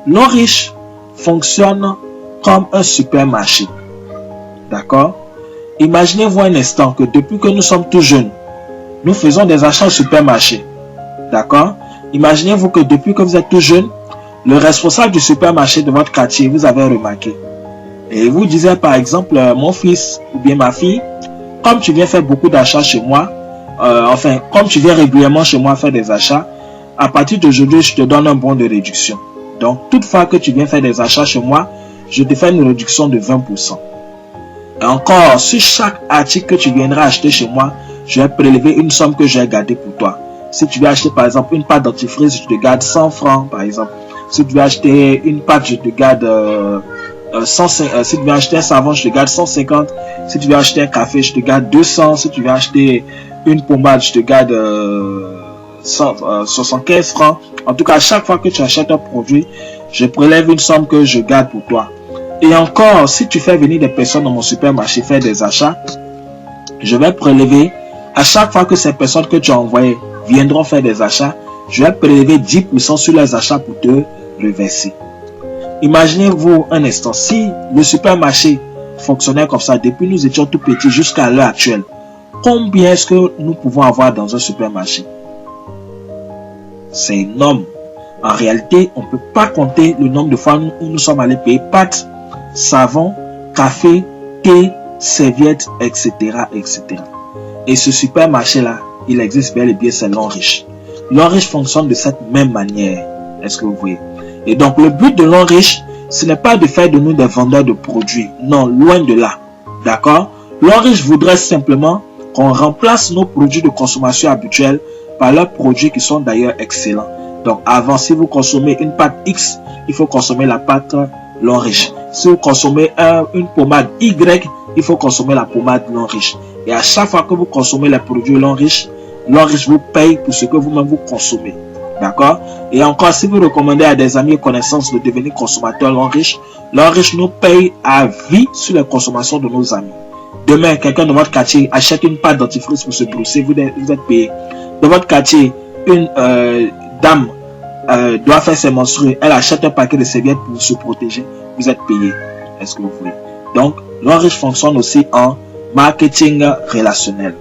L'homme riche fonctionne comme un supermarché. D'accord? Imaginez-vous un instant que depuis que nous sommes tout jeunes, nous faisons des achats au supermarché. D'accord? Imaginez-vous que depuis que vous êtes tout jeune, le responsable du supermarché de votre quartier vous avez remarqué. Et vous disait par exemple, mon fils ou bien ma fille, comme tu viens faire beaucoup d'achats chez moi, comme tu viens régulièrement chez moi faire des achats, à partir d'aujourd'hui, je te donne un bon de réduction. Donc, toutefois que tu viens faire des achats chez moi, je te fais une réduction de 20%. Et encore, sur chaque article que tu viendras acheter chez moi, je vais prélever une somme que je vais garder pour toi. Si tu veux acheter par exemple une pâte dentifrice, je te garde 100 francs par exemple. Si tu veux acheter une pâte, je te garde 150. Si tu veux acheter un savon, je te garde 150. Si tu veux acheter un café, je te garde 200. Si tu veux acheter une pommade, je te garde 75 francs. En tout cas, chaque fois que tu achètes un produit, je prélève une somme que je garde pour toi. Et encore, si tu fais venir des personnes dans mon supermarché faire des achats, je vais prélever, à chaque fois que ces personnes que tu as envoyées viendront faire des achats, je vais prélever 10% sur les achats pour te reverser. Imaginez-vous un instant, si le supermarché fonctionnait comme ça, depuis nous étions tout petits jusqu'à l'heure actuelle, combien est-ce que nous pouvons avoir dans un supermarché? C'est énorme. En réalité, on ne peut pas compter le nombre de fois où nous sommes allés payer pâtes, savon, café, thé, serviettes, etc., etc. Et ce supermarché-là, il existe bel et bien, c'est l'homme riche. L'homme riche fonctionne de cette même manière. Est-ce que vous voyez? Et donc, le but de l'homme riche, ce n'est pas de faire de nous des vendeurs de produits. Non, loin de là. D'accord? L'homme riche voudrait simplement qu'on remplace nos produits de consommation habituels par leurs produits qui sont d'ailleurs excellents. Donc, avant, si vous consommez une pâte X, il faut consommer la pâte l'homme riche. Si vous consommez une pommade Y, il faut consommer la pommade l'homme riche. Et à chaque fois que vous consommez les produits l'homme riche vous paye pour ce que vous-même vous consommez. D'accord? Et encore, si vous recommandez à des amis et connaissances de devenir consommateurs l'homme riche nous paye à vie sur les consommations de nos amis. Demain, quelqu'un de votre quartier achète une pâte dentifrice pour se brosser, vous êtes payé. Dans votre quartier, une dame doit faire ses menstrues, elle achète un paquet de serviettes pour se protéger, vous êtes payé. Est-ce que vous voulez? Donc, l'homme riche fonctionne aussi en marketing relationnel.